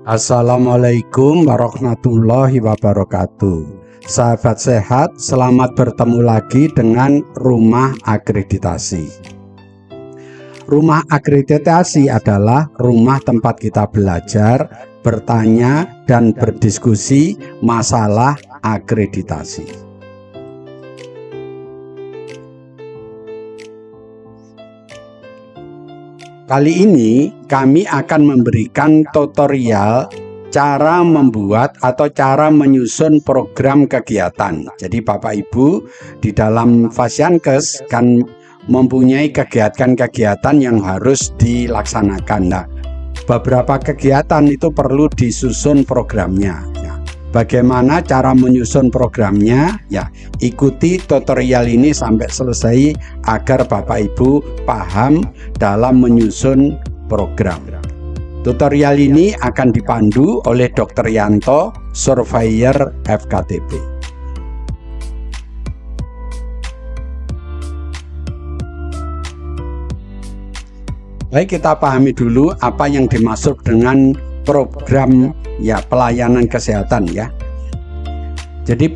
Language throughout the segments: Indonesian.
Assalamualaikum warahmatullahi wabarakatuh. Sahabat sehat, selamat bertemu lagi dengan Rumah Akreditasi. Rumah akreditasi adalah rumah tempat kita belajar, bertanya, dan berdiskusi masalah akreditasi. Kali ini kami akan memberikan tutorial cara membuat atau cara menyusun program kegiatan. Jadi Bapak Ibu di dalam Fasiankes kan mempunyai kegiatan-kegiatan yang harus dilaksanakan. Nah, beberapa kegiatan itu perlu disusun programnya. Bagaimana cara menyusun programnya? Ya, ikuti tutorial ini sampai selesai agar Bapak Ibu paham dalam menyusun program. Tutorial ini akan dipandu oleh Dr. Yanto, Surveyor FKTP. Baik, kita pahami dulu apa yang dimaksud dengan program pelayanan kesehatan ya. Jadi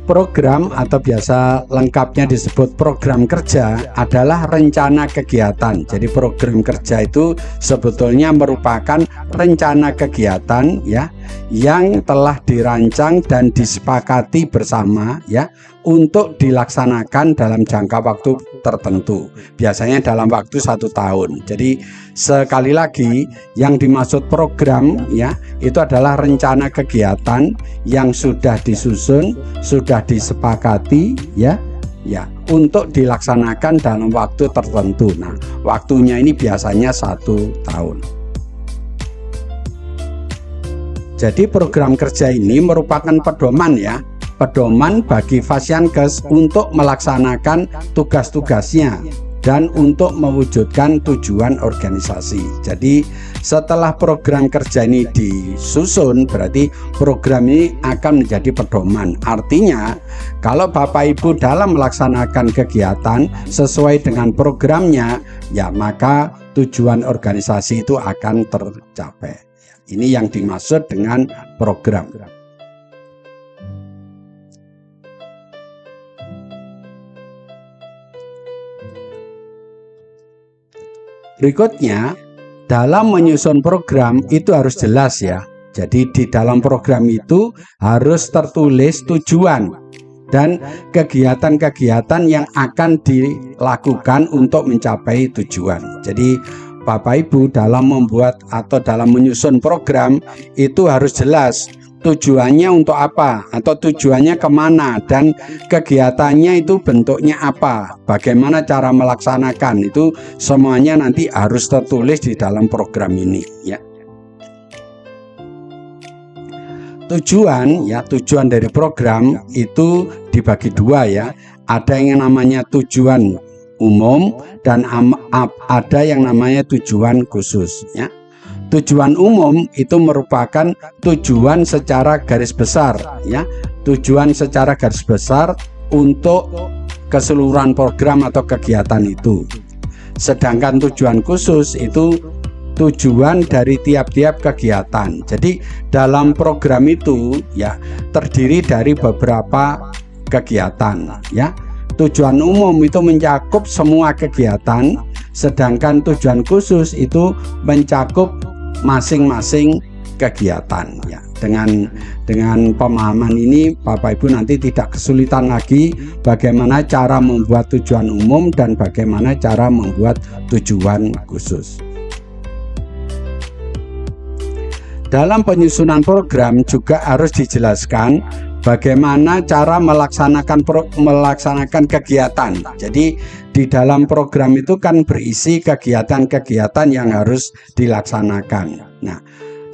program atau biasa lengkapnya disebut program kerja adalah rencana kegiatan. Jadi program kerja itu sebetulnya merupakan rencana kegiatan ya yang telah dirancang dan disepakati bersama ya untuk dilaksanakan dalam jangka waktu tertentu, biasanya dalam waktu 1 tahun. Jadi sekali lagi yang dimaksud program ya itu adalah rencana kegiatan yang sudah disusun, sudah disepakati ya untuk dilaksanakan dalam waktu tertentu. Nah, waktunya ini biasanya 1 tahun. Jadi program kerja ini merupakan pedoman bagi Fasiankes untuk melaksanakan tugas-tugasnya dan untuk mewujudkan tujuan organisasi. Jadi setelah program kerja ini disusun, berarti program ini akan menjadi pedoman. Artinya kalau Bapak Ibu dalam melaksanakan kegiatan sesuai dengan programnya, ya maka tujuan organisasi itu akan tercapai. Ini yang dimaksud dengan program. Berikutnya, dalam menyusun program itu harus jelas ya. Jadi di dalam program itu harus tertulis tujuan dan kegiatan-kegiatan yang akan dilakukan untuk mencapai tujuan. Jadi Bapak Ibu dalam membuat atau dalam menyusun program itu harus jelas tujuannya untuk apa atau tujuannya kemana dan kegiatannya itu bentuknya apa, bagaimana cara melaksanakan, itu semuanya nanti harus tertulis di dalam program ini ya. Tujuan dari program itu dibagi dua ya. Ada yang namanya tujuan umum dan ada yang namanya tujuan khusus ya. Tujuan umum itu merupakan tujuan secara garis besar ya. Tujuan secara garis besar untuk keseluruhan program atau kegiatan itu. Sedangkan tujuan khusus itu tujuan dari tiap-tiap kegiatan. Jadi dalam program itu ya terdiri dari beberapa kegiatan ya. Tujuan umum itu mencakup semua kegiatan, sedangkan tujuan khusus itu mencakup masing-masing kegiatan ya. Dengan pemahaman ini Bapak Ibu nanti tidak kesulitan lagi bagaimana cara membuat tujuan umum dan bagaimana cara membuat tujuan khusus. Dalam penyusunan program juga harus dijelaskan bagaimana cara melaksanakan kegiatan. Jadi di dalam program itu kan berisi kegiatan-kegiatan yang harus dilaksanakan. Nah,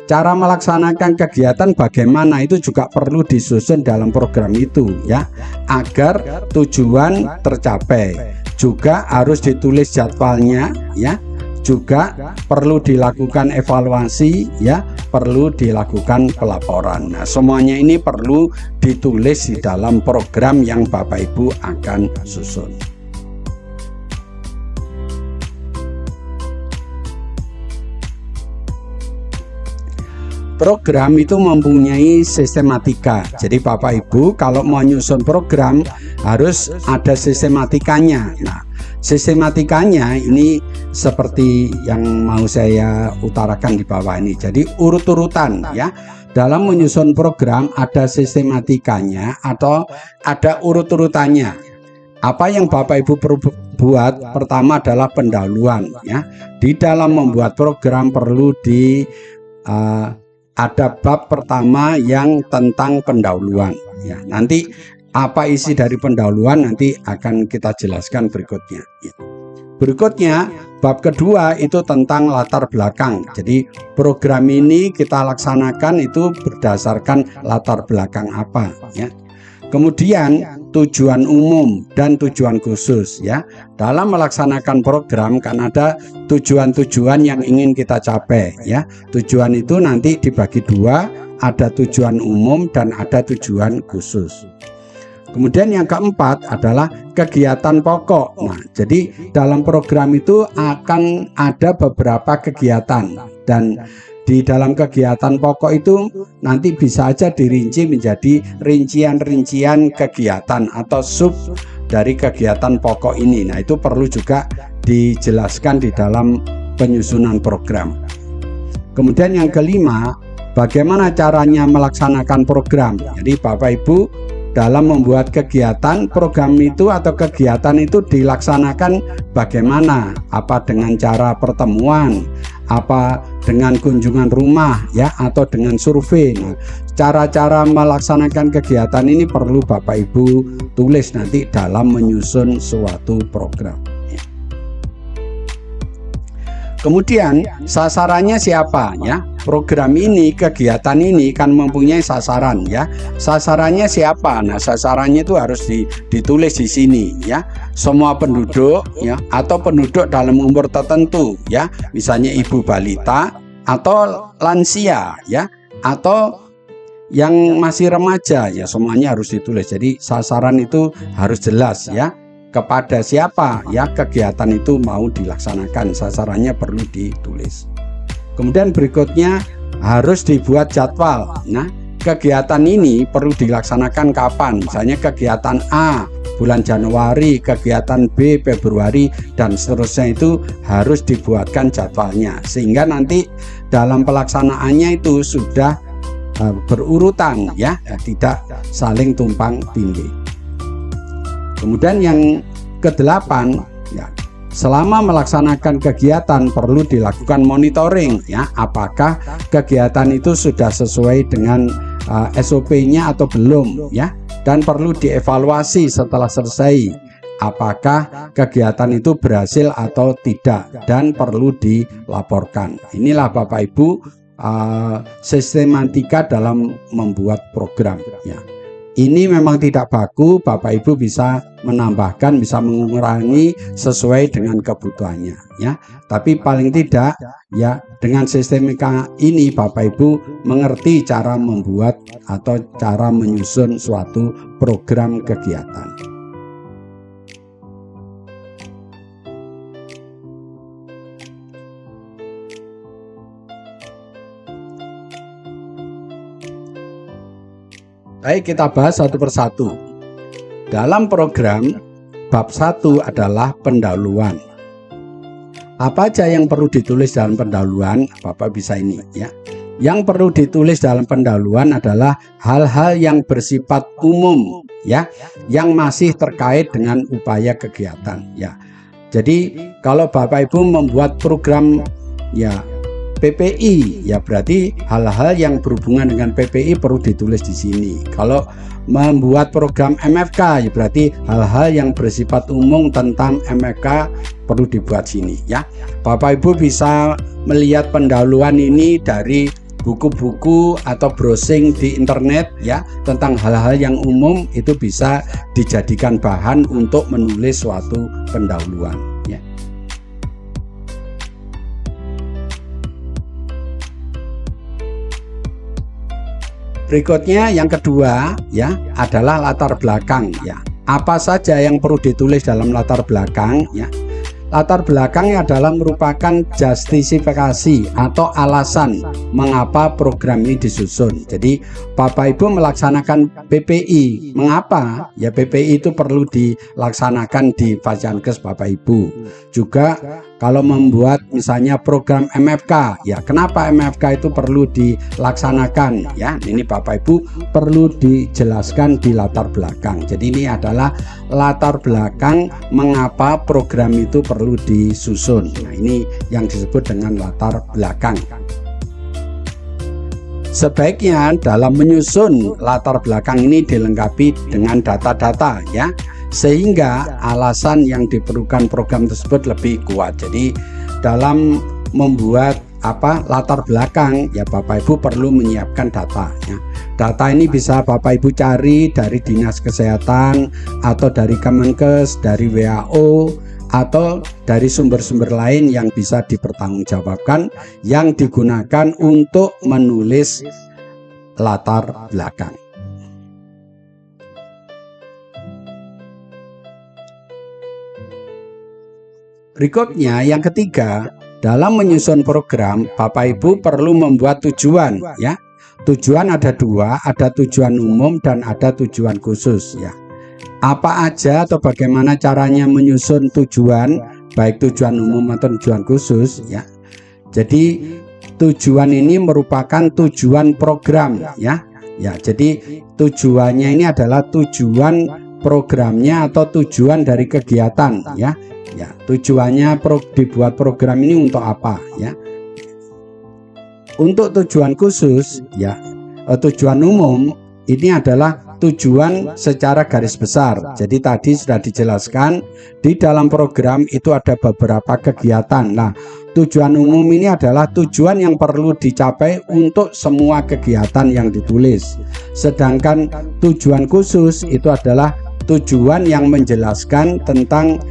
cara melaksanakan kegiatan bagaimana itu juga perlu disusun dalam program itu ya, agar tujuan tercapai. Juga harus ditulis jadwalnya ya. Juga perlu dilakukan evaluasi ya, perlu dilakukan pelaporan. Nah, semuanya ini perlu ditulis di dalam program yang Bapak Ibu akan susun. program itu mempunyai sistematika. Jadi Bapak Ibu kalau mau nyusun program harus ada sistematikanya. Nah, sistematikanya ini seperti yang mau saya utarakan di bawah ini. Jadi urut-urutan ya. Dalam menyusun program ada sistematikanya atau ada urut-urutannya. Apa yang Bapak Ibu perlu buat pertama adalah pendahuluan ya. Di dalam membuat program perlu ada bab pertama yang tentang pendahuluan ya. Nanti apa isi dari pendahuluan nanti akan kita jelaskan berikutnya ya. Berikutnya bab kedua itu tentang latar belakang. Jadi program ini kita laksanakan itu berdasarkan latar belakang apa ya. Kemudian tujuan umum dan tujuan khusus ya. Dalam melaksanakan program kan ada tujuan-tujuan yang ingin kita capai ya. Tujuan itu nanti dibagi dua, ada tujuan umum dan ada tujuan khusus. Kemudian yang keempat adalah kegiatan pokok. Nah, jadi dalam program itu akan ada beberapa kegiatan dan di dalam kegiatan pokok itu nanti bisa aja dirinci menjadi rincian-rincian kegiatan atau sub dari kegiatan pokok ini. Nah, itu perlu juga dijelaskan di dalam penyusunan program. Kemudian yang kelima, bagaimana caranya melaksanakan program. Jadi Bapak Ibu dalam membuat kegiatan program itu atau kegiatan itu dilaksanakan bagaimana, apa dengan cara pertemuan, apa dengan kunjungan rumah ya, atau dengan survei. Nah, cara-cara melaksanakan kegiatan ini perlu Bapak Ibu tulis nanti dalam menyusun suatu program ya. Kemudian sasarannya siapa ya? Program ini, kegiatan ini kan mempunyai sasaran ya. Sasarannya siapa? Nah, sasarannya itu harus ditulis di sini ya. Semua penduduk ya, atau penduduk dalam umur tertentu ya. Misalnya ibu balita atau lansia ya, atau yang masih remaja ya, semuanya harus ditulis. Jadi sasaran itu harus jelas ya. Kepada siapa ya kegiatan itu mau dilaksanakan, sasarannya perlu ditulis. Kemudian berikutnya harus dibuat jadwal. Nah, kegiatan ini perlu dilaksanakan kapan? Misalnya kegiatan A bulan Januari, kegiatan B Februari dan seterusnya, itu harus dibuatkan jadwalnya sehingga nanti dalam pelaksanaannya itu sudah berurutan ya, tidak saling tumpang tindih. Kemudian yang kedelapan ya, selama melaksanakan kegiatan perlu dilakukan monitoring ya, apakah kegiatan itu sudah sesuai dengan SOP-nya atau belum ya, dan perlu dievaluasi setelah selesai apakah kegiatan itu berhasil atau tidak dan perlu dilaporkan. Inilah Bapak Ibu sistematika dalam membuat program ya. Ini memang tidak baku, Bapak Ibu bisa menambahkan, bisa mengurangi sesuai dengan kebutuhannya ya. Tapi paling tidak ya, dengan sistemika ini Bapak Ibu mengerti cara membuat atau cara menyusun suatu program kegiatan. Baik, kita bahas satu persatu. Dalam program bab 1 adalah pendahuluan. Apa aja yang perlu ditulis dalam pendahuluan? Bapak bisa ini ya. Yang perlu ditulis dalam pendahuluan adalah hal-hal yang bersifat umum ya, yang masih terkait dengan upaya kegiatan ya. Jadi kalau Bapak Ibu membuat program ya PPI ya, berarti hal-hal yang berhubungan dengan PPI perlu ditulis di sini. Kalau membuat program MFK ya, berarti hal-hal yang bersifat umum tentang MFK perlu dibuat sini ya. Bapak Ibu bisa melihat pendahuluan ini dari buku-buku atau browsing di internet ya, tentang hal-hal yang umum, itu bisa dijadikan bahan untuk menulis suatu pendahuluan ya. Berikutnya yang kedua ya adalah latar belakang ya. Apa saja yang perlu ditulis dalam latar belakang ya. Latar belakangnya adalah merupakan justifikasi atau alasan mengapa program ini disusun. Jadi Bapak Ibu melaksanakan PPI. Mengapa? Ya PPI itu perlu dilaksanakan di Fasiankes Bapak Ibu. Juga kalau membuat misalnya program MFK, ya kenapa MFK itu perlu dilaksanakan? Ya ini Bapak Ibu perlu dijelaskan di latar belakang. Jadi ini adalah latar belakang mengapa program itu perlu disusun. Nah ini yang disebut dengan latar belakang. Sebaiknya dalam menyusun latar belakang ini dilengkapi dengan data-data ya, sehingga alasan yang diperlukan program tersebut lebih kuat. Jadi dalam membuat latar belakang ya Bapak Ibu perlu menyiapkan data ya. Data ini bisa Bapak Ibu cari dari Dinas Kesehatan atau dari Kemenkes, dari WHO, atau dari sumber-sumber lain yang bisa dipertanggungjawabkan yang digunakan untuk menulis latar belakang. Berikutnya yang ketiga, dalam menyusun program Bapak Ibu perlu membuat tujuan ya. Tujuan ada dua, ada tujuan umum dan ada tujuan khusus ya. Apa aja atau bagaimana caranya menyusun tujuan, baik tujuan umum atau tujuan khusus ya. Jadi tujuan ini merupakan tujuan program ya. Ya, jadi tujuannya ini adalah tujuan programnya atau tujuan dari kegiatan ya. Ya, tujuannya dibuat program ini untuk apa ya. Untuk tujuan khusus ya, tujuan umum ini adalah tujuan secara garis besar. Jadi tadi sudah dijelaskan di dalam program itu ada beberapa kegiatan. Nah, tujuan umum ini adalah tujuan yang perlu dicapai untuk semua kegiatan yang ditulis. Sedangkan tujuan khusus itu adalah tujuan yang menjelaskan tentang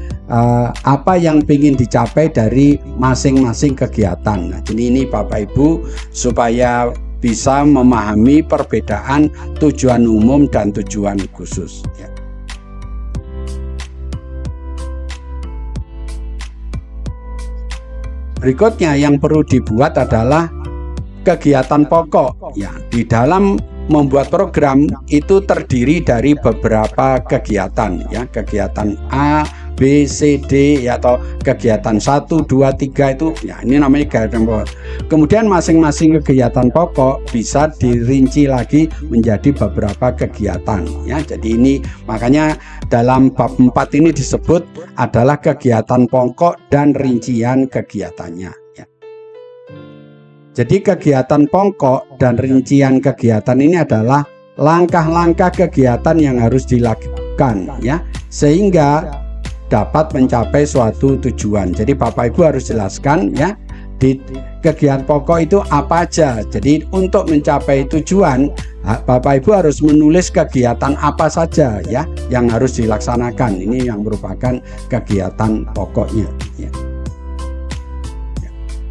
apa yang ingin dicapai dari masing-masing kegiatan. Nah, jadi ini Bapak Ibu supaya bisa memahami perbedaan tujuan umum dan tujuan khusus ya. Berikutnya yang perlu dibuat adalah kegiatan pokok ya. Di dalam membuat program itu terdiri dari beberapa kegiatan ya, kegiatan A, B, C, D ya, atau kegiatan 1, 2, 3 itu ya, ini namanya kegiatan pokok. Kemudian masing-masing kegiatan pokok bisa dirinci lagi menjadi beberapa kegiatan ya. Jadi ini makanya dalam bab 4 ini disebut adalah kegiatan pokok dan rincian kegiatannya ya. Jadi kegiatan pokok dan rincian kegiatan ini adalah langkah-langkah kegiatan yang harus dilakukan ya, sehingga dapat mencapai suatu tujuan. Jadi Bapak Ibu harus jelaskan ya, di kegiatan pokok itu apa aja. Jadi untuk mencapai tujuan Bapak Ibu harus menulis kegiatan apa saja ya yang harus dilaksanakan. Ini yang merupakan kegiatan pokoknya ya.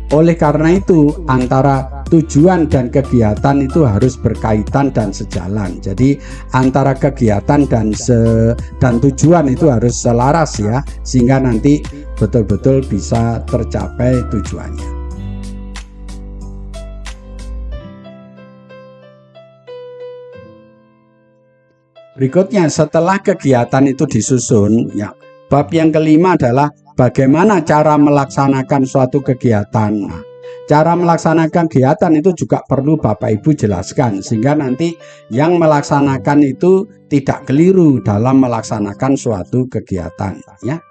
Oleh karena itu antara tujuan dan kegiatan itu harus berkaitan dan sejalan. Jadi antara kegiatan dan tujuan itu harus selaras ya, sehingga nanti betul-betul bisa tercapai tujuannya. Berikutnya setelah kegiatan itu disusun ya, bab yang kelima adalah bagaimana cara melaksanakan suatu kegiatan. Nah, cara melaksanakan kegiatan itu juga perlu Bapak Ibu jelaskan sehingga nanti yang melaksanakan itu tidak keliru dalam melaksanakan suatu kegiatan ya.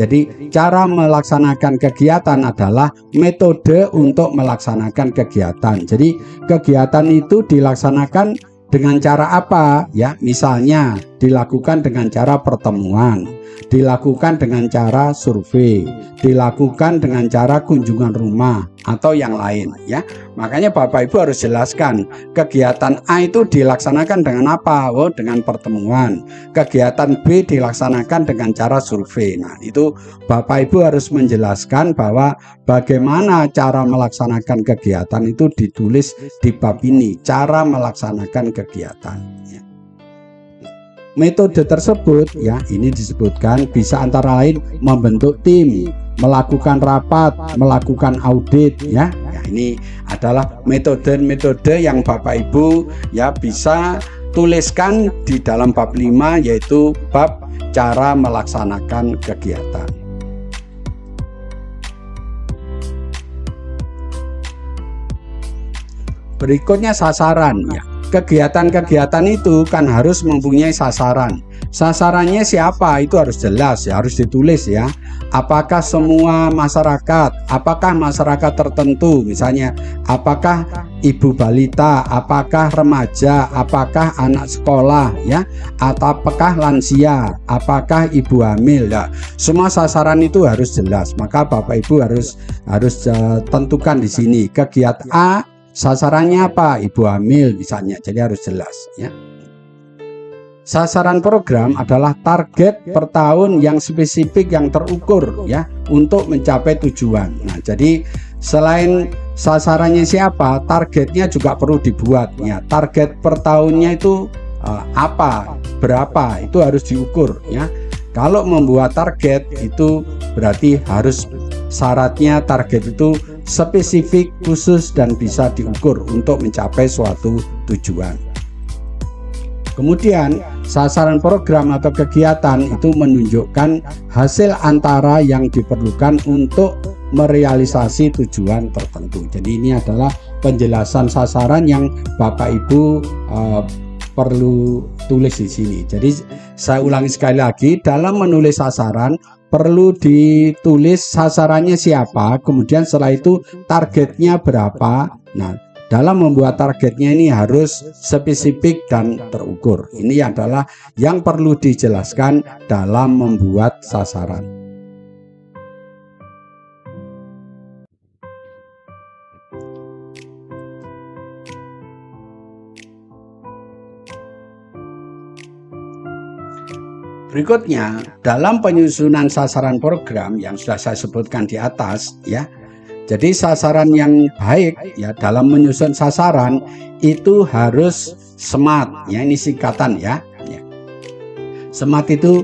Jadi cara melaksanakan kegiatan adalah metode untuk melaksanakan kegiatan. Jadi kegiatan itu dilaksanakan dengan cara apa ya? Misalnya dilakukan dengan cara pertemuan, dilakukan dengan cara survei, dilakukan dengan cara kunjungan rumah atau yang lain ya. Makanya Bapak Ibu harus jelaskan kegiatan A itu dilaksanakan dengan apa? Oh, dengan pertemuan. Kegiatan B dilaksanakan dengan cara survei. Nah, itu Bapak Ibu harus menjelaskan bahwa bagaimana cara melaksanakan kegiatan itu ditulis di bab ini, cara melaksanakan kegiatan ya. metode tersebut ya ini disebutkan bisa antara lain membentuk tim, melakukan rapat, melakukan audit ya. Ya ini adalah metode-metode yang Bapak Ibu ya bisa tuliskan di dalam bab 5, yaitu bab cara melaksanakan kegiatan. Berikutnya sasaran ya. Kegiatan-kegiatan itu kan harus mempunyai sasaran. Sasarannya siapa itu harus jelas ya, harus ditulis ya. Apakah semua masyarakat, apakah masyarakat tertentu, misalnya apakah ibu balita, apakah remaja, apakah anak sekolah ya, atau apakah lansia, apakah ibu hamil ya. Semua sasaran itu harus jelas. Maka Bapak Ibu harus tentukan di sini kegiatan A. Sasarannya apa? Ibu hamil misalnya, jadi harus jelas ya. Sasaran program adalah target per tahun yang spesifik, yang terukur ya, untuk mencapai tujuan. Nah, jadi selain sasarannya siapa, targetnya juga perlu dibuat ya. Target per tahunnya itu apa, berapa, itu harus diukur ya. Kalau membuat target itu berarti harus syaratnya target itu spesifik, khusus, dan bisa diukur untuk mencapai suatu tujuan. Kemudian sasaran program atau kegiatan itu menunjukkan hasil antara yang diperlukan untuk merealisasi tujuan tertentu. Jadi ini adalah penjelasan sasaran yang Bapak Ibu perlu tulis di sini. Jadi saya ulangi sekali lagi, dalam menulis sasaran perlu ditulis sasarannya siapa, kemudian setelah itu targetnya berapa. Nah, dalam membuat targetnya ini harus spesifik dan terukur. Ini adalah yang perlu dijelaskan dalam membuat sasaran. Berikutnya, dalam penyusunan sasaran program yang sudah saya sebutkan di atas ya. Jadi sasaran yang baik ya dalam menyusun sasaran itu harus SMART ya, ini singkatan ya. SMART itu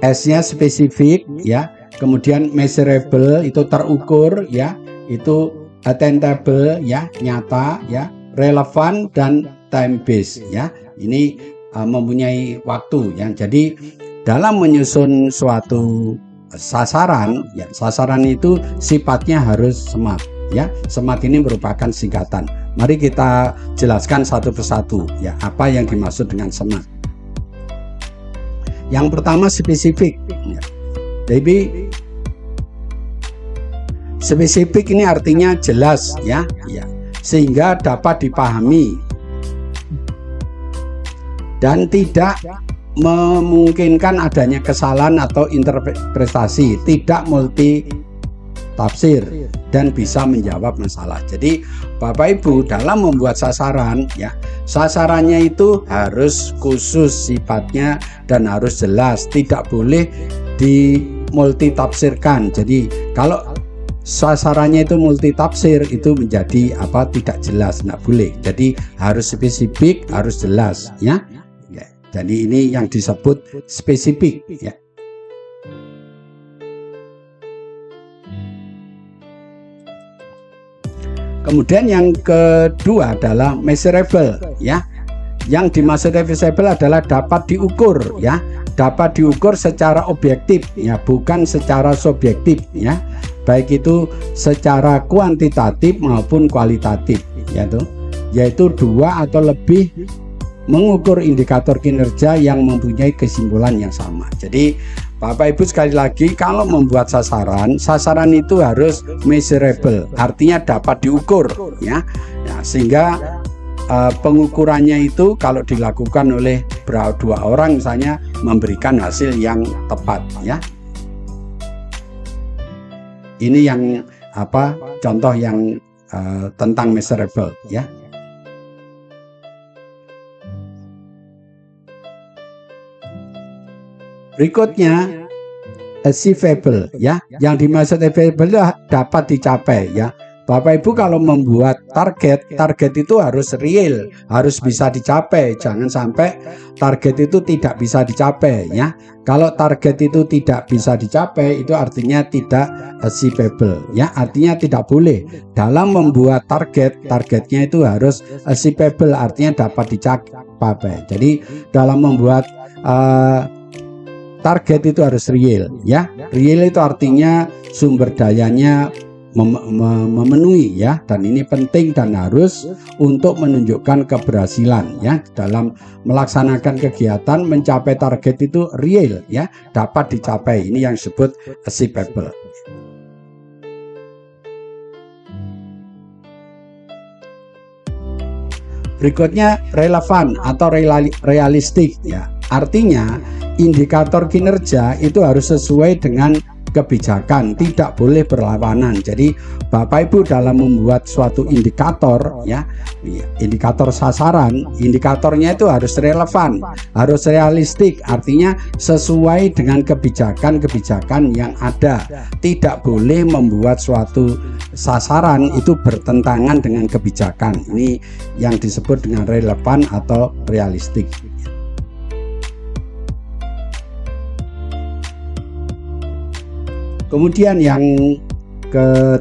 S-nya spesifik ya, kemudian measurable itu terukur ya, itu attainable ya, nyata ya, relevan, dan time based ya. Ini mempunyai waktu ya. Jadi dalam menyusun suatu sasaran ya, sasaran itu sifatnya harus SMART ya. SMART ini merupakan singkatan. Mari kita jelaskan satu persatu ya, apa yang dimaksud dengan SMART. Yang pertama spesifik ya. Jadi spesifik ini artinya jelas ya, sehingga dapat dipahami dan tidak memungkinkan adanya kesalahan atau interpretasi, tidak multi tafsir, dan bisa menjawab masalah. Jadi Bapak Ibu dalam membuat sasaran ya, sasarannya itu harus khusus sifatnya dan harus jelas, tidak boleh di multi tafsirkan. Jadi kalau sasarannya itu multi tafsir itu menjadi tidak jelas, tidak boleh. Jadi harus spesifik, harus jelas ya. Jadi ini yang disebut spesifik ya. Kemudian yang kedua adalah measurable ya. Yang dimaksud measurable adalah dapat diukur ya, dapat diukur secara objektif ya, bukan secara subjektif ya. Baik itu secara kuantitatif maupun kualitatif yaitu dua atau lebih mengukur indikator kinerja yang mempunyai kesimpulan yang sama. Jadi Bapak Ibu sekali lagi, kalau membuat sasaran, sasaran itu harus measurable, artinya dapat diukur ya, sehingga pengukurannya itu kalau dilakukan oleh dua orang misalnya memberikan hasil yang tepat ya. Ini yang contoh yang tentang measurable ya. Berikutnya achievable ya. Yang dimaksud achievable dapat dicapai ya, Bapak Ibu kalau membuat target itu harus real, harus bisa dicapai. Jangan sampai target itu tidak bisa dicapai ya. Kalau target itu tidak bisa dicapai, itu artinya tidak achievable ya. Artinya tidak boleh. Dalam membuat targetnya itu harus achievable, artinya dapat dicapai. Jadi dalam membuat target itu harus real ya. Real itu artinya sumber dayanya memenuhi ya, dan ini penting dan harus untuk menunjukkan keberhasilan ya dalam melaksanakan kegiatan. Mencapai target itu real ya, dapat dicapai. Ini yang disebut achievable. Berikutnya relevan atau realistik ya. Artinya indikator kinerja itu harus sesuai dengan kebijakan, tidak boleh berlawanan. Jadi Bapak Ibu dalam membuat suatu indikator ya, indikator sasaran, indikatornya itu harus relevan, harus realistik, artinya sesuai dengan kebijakan yang ada. Tidak boleh membuat suatu sasaran itu bertentangan dengan kebijakan. Ini yang disebut dengan relevan atau realistik. Kemudian yang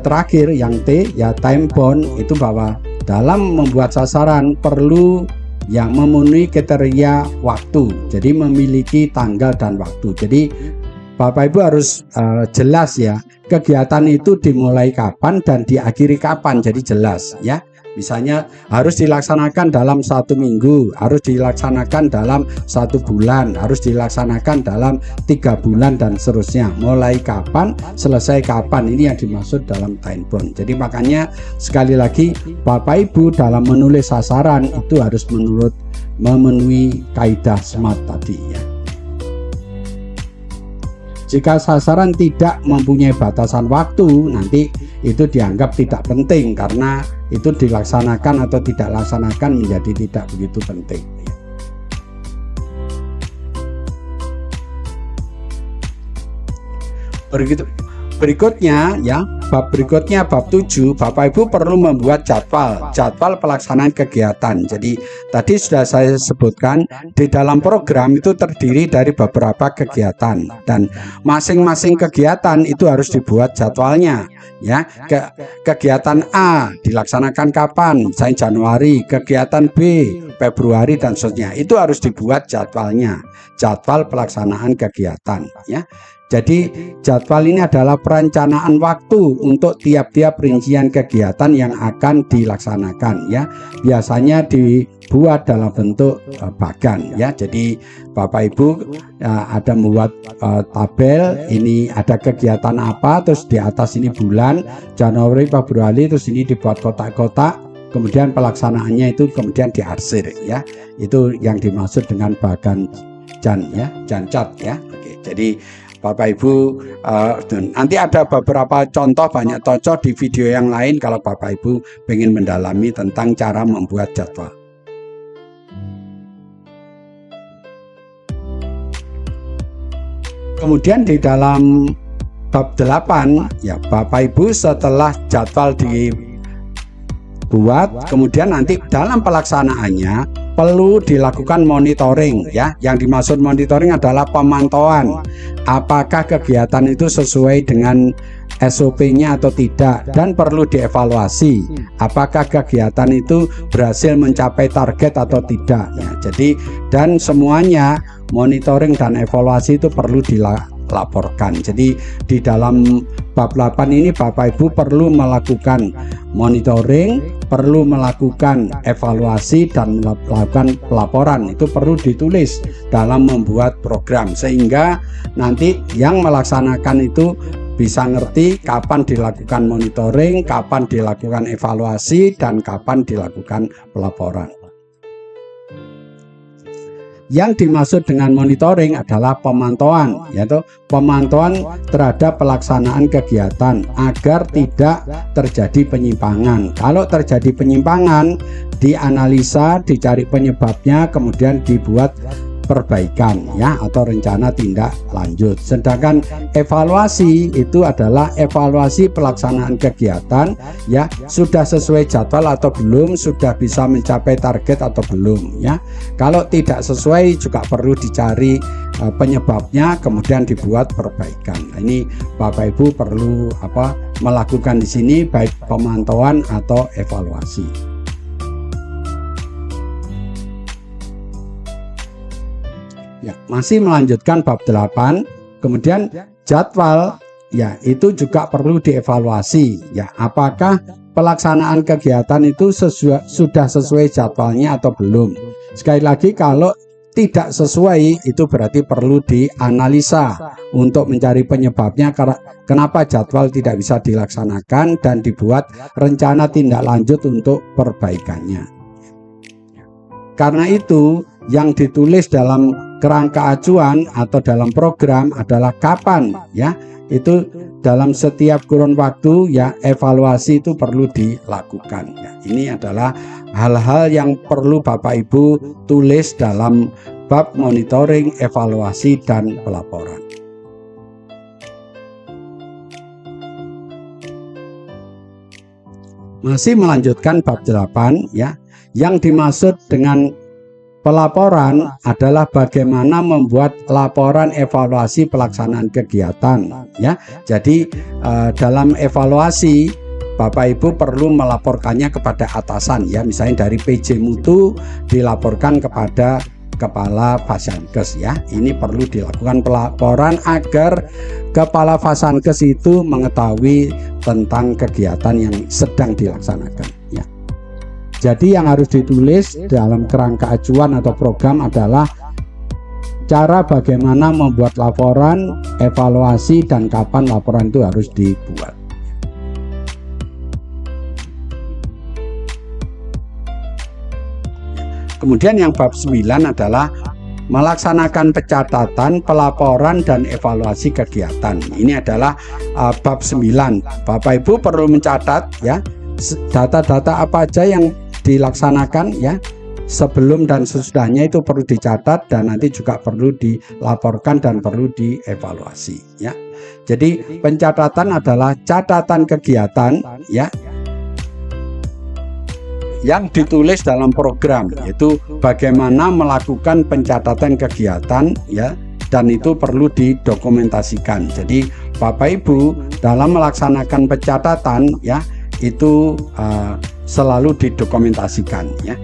terakhir, yang T ya, time bound, itu bahwa dalam membuat sasaran perlu yang memenuhi kriteria waktu. Jadi memiliki tanggal dan waktu. Jadi Bapak Ibu harus jelas ya, kegiatan itu dimulai kapan dan diakhiri kapan. Jadi jelas ya. Misalnya harus dilaksanakan dalam 1 minggu, harus dilaksanakan dalam 1 bulan, harus dilaksanakan dalam 3 bulan dan seterusnya. Mulai kapan, selesai kapan, ini yang dimaksud dalam time bound. Jadi makanya sekali lagi Bapak Ibu dalam menulis sasaran itu harus memenuhi kaidah SMART tadi ya. Jika sasaran tidak mempunyai batasan waktu, nanti itu dianggap tidak penting karena itu dilaksanakan atau tidak laksanakan menjadi tidak begitu penting. Berikutnya ya, bab berikutnya bab 7, Bapak Ibu perlu membuat jadwal pelaksanaan kegiatan. Jadi tadi sudah saya sebutkan di dalam program itu terdiri dari beberapa kegiatan dan masing-masing kegiatan itu harus dibuat jadwalnya ya. Kegiatan A dilaksanakan kapan? Misalnya Januari, kegiatan B Februari dan seterusnya. Itu harus dibuat jadwalnya, jadwal pelaksanaan kegiatan ya. Jadi jadwal ini adalah perencanaan waktu untuk tiap-tiap rincian kegiatan yang akan dilaksanakan ya. Biasanya dibuat dalam bentuk bagan ya. Jadi Bapak Ibu ada membuat tabel, ini ada kegiatan apa, terus di atas ini bulan Januari, Februari, terus ini dibuat kotak-kotak, kemudian pelaksanaannya itu kemudian diarsir ya. Itu yang dimaksud dengan bagan jancat ya. Oke, jadi Bapak Ibu nanti ada beberapa contoh, banyak contoh di video yang lain kalau Bapak Ibu ingin mendalami tentang cara membuat jadwal. Kemudian di dalam bab 8 ya, Bapak Ibu setelah jadwal dibuat, kemudian nanti dalam pelaksanaannya perlu dilakukan monitoring ya. Yang dimaksud monitoring adalah pemantauan apakah kegiatan itu sesuai dengan SOP-nya atau tidak, dan perlu dievaluasi apakah kegiatan itu berhasil mencapai target atau tidak ya. Jadi dan semuanya monitoring dan evaluasi itu perlu dilaporkan. Jadi di dalam bab 8 ini Bapak Ibu perlu melakukan monitoring, perlu melakukan evaluasi dan melakukan pelaporan. Itu perlu ditulis dalam membuat program sehingga nanti yang melaksanakan itu bisa ngerti kapan dilakukan monitoring, kapan dilakukan evaluasi, dan kapan dilakukan pelaporan. Yang dimaksud dengan monitoring adalah pemantauan, yaitu pemantauan terhadap pelaksanaan kegiatan agar tidak terjadi penyimpangan. Kalau terjadi penyimpangan, dianalisa, dicari penyebabnya, kemudian dibuat perbaikan ya, atau rencana tindak lanjut. Sedangkan evaluasi itu adalah evaluasi pelaksanaan kegiatan ya, sudah sesuai jadwal atau belum, sudah bisa mencapai target atau belum ya. Kalau tidak sesuai juga perlu dicari penyebabnya, kemudian dibuat perbaikan. Nah, ini Bapak Ibu perlu melakukan di sini, baik pemantauan atau evaluasi. Ya, masih melanjutkan bab 8, kemudian jadwal ya, itu juga perlu dievaluasi ya, apakah pelaksanaan kegiatan itu sudah sesuai jadwalnya atau belum. Sekali lagi, kalau tidak sesuai itu berarti perlu dianalisa untuk mencari penyebabnya, kenapa jadwal tidak bisa dilaksanakan, dan dibuat rencana tindak lanjut untuk perbaikannya. Karena itu yang ditulis dalam kerangka acuan atau dalam program adalah kapan ya, itu dalam setiap kurun waktu ya, evaluasi itu perlu dilakukan ya. Ini adalah hal-hal yang perlu Bapak Ibu tulis dalam bab monitoring, evaluasi, dan pelaporan. Masih melanjutkan bab 8 ya, yang dimaksud dengan pelaporan adalah bagaimana membuat laporan evaluasi pelaksanaan kegiatan ya. Jadi dalam evaluasi Bapak Ibu perlu melaporkannya kepada atasan ya, misalnya dari PJ Mutu dilaporkan kepada Kepala Fasankes ya. Ini perlu dilakukan pelaporan agar Kepala Fasankes itu mengetahui tentang kegiatan yang sedang dilaksanakan ya. Jadi yang harus ditulis dalam kerangka acuan atau program adalah cara bagaimana membuat laporan, evaluasi, dan kapan laporan itu harus dibuat. Kemudian yang bab 9 adalah melaksanakan pencatatan, pelaporan, dan evaluasi kegiatan. Ini adalah bab 9. Bapak Ibu perlu mencatat ya, data-data apa aja yang dilaksanakan ya, sebelum dan sesudahnya itu perlu dicatat, dan nanti juga perlu dilaporkan dan perlu dievaluasi ya. Jadi pencatatan adalah catatan kegiatan ya, yang ditulis dalam program, yaitu bagaimana melakukan pencatatan kegiatan ya, dan itu perlu didokumentasikan. Jadi Bapak Ibu dalam melaksanakan pencatatan ya, itu selalu didokumentasikan ya.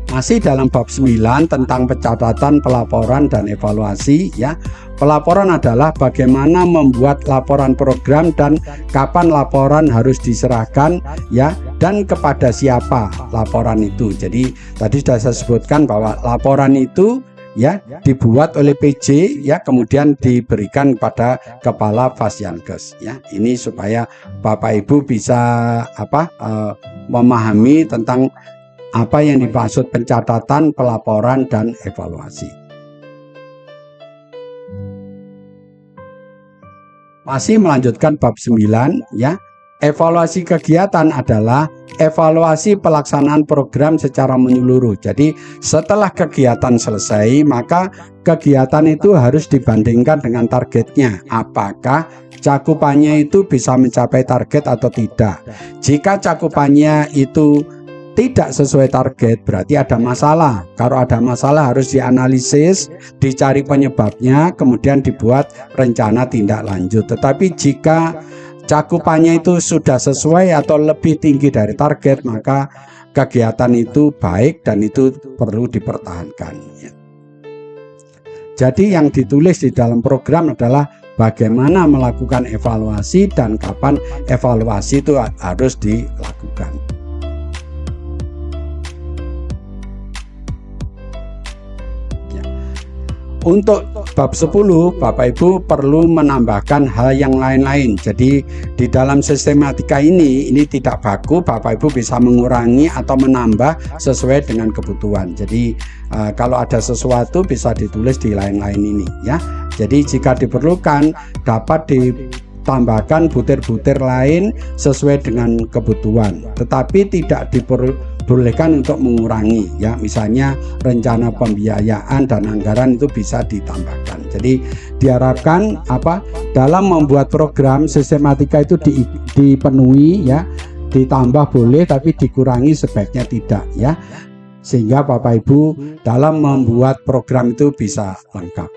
Masih dalam bab 9 tentang pencatatan, pelaporan, dan evaluasi ya. Pelaporan adalah bagaimana membuat laporan program dan kapan laporan harus diserahkan ya, dan kepada siapa laporan itu. Jadi tadi sudah saya sebutkan bahwa laporan itu ya dibuat oleh PJ ya, kemudian diberikan pada Kepala Fasankes ya. Ini supaya Bapak Ibu bisa memahami tentang apa yang dimaksud pencatatan, pelaporan, dan evaluasi. Masih melanjutkan bab 9 ya. Evaluasi kegiatan adalah evaluasi pelaksanaan program secara menyeluruh. Jadi setelah kegiatan selesai, maka kegiatan itu harus dibandingkan dengan targetnya. Apakah cakupannya itu bisa mencapai target atau tidak? Jika cakupannya itu tidak sesuai target, berarti ada masalah. Kalau ada masalah harus dianalisis, dicari penyebabnya, kemudian dibuat rencana tindak lanjut. Tetapi jika cakupannya itu sudah sesuai atau lebih tinggi dari target, maka kegiatan itu baik dan itu perlu dipertahankan ya. Jadi yang ditulis di dalam program adalah bagaimana melakukan evaluasi dan kapan evaluasi itu harus dilakukan. Untuk bab 10, Bapak Ibu perlu menambahkan hal yang lain-lain. Jadi di dalam sistematika ini tidak baku, Bapak Ibu bisa mengurangi atau menambah sesuai dengan kebutuhan. Jadi kalau ada sesuatu bisa ditulis di lain-lain ini ya. Jadi jika diperlukan dapat ditambahkan butir-butir lain sesuai dengan kebutuhan, tetapi tidak diperbolehkan untuk mengurangi ya. Misalnya rencana pembiayaan dan anggaran itu bisa ditambahkan. Jadi diharapkan dalam membuat program sistematika itu dipenuhi ya, ditambah boleh tapi dikurangi sebaiknya tidak ya, sehingga Bapak Ibu dalam membuat program itu bisa lengkap.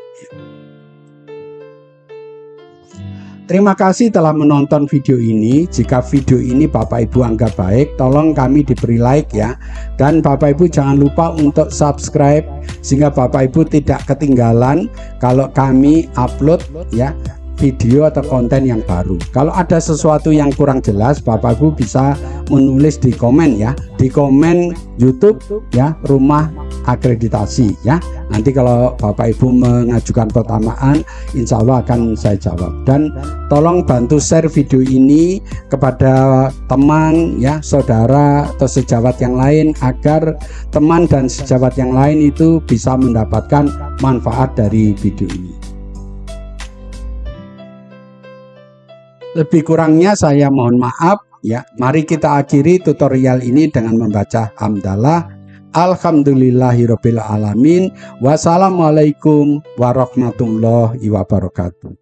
Terima kasih telah menonton video ini. Jika video ini Bapak Ibu anggap baik, tolong kami diberi like ya. Dan Bapak Ibu jangan lupa untuk subscribe sehingga Bapak Ibu tidak ketinggalan kalau kami upload ya video atau konten yang baru. Kalau ada sesuatu yang kurang jelas, Bapak Ibu bisa menulis di komen ya, di komen YouTube ya, Rumah Akreditasi ya. Nanti kalau Bapak Ibu mengajukan pertanyaan, insya Allah akan saya jawab. Dan tolong bantu share video ini kepada teman ya, saudara atau sejawat yang lain, agar teman dan sejawat yang lain itu bisa mendapatkan manfaat dari video ini. Lebih kurangnya saya mohon maaf ya. Mari kita akhiri tutorial ini dengan membaca hamdalah. Alhamdulillahirabbil alamin. Wassalamualaikum warahmatullahi wabarakatuh.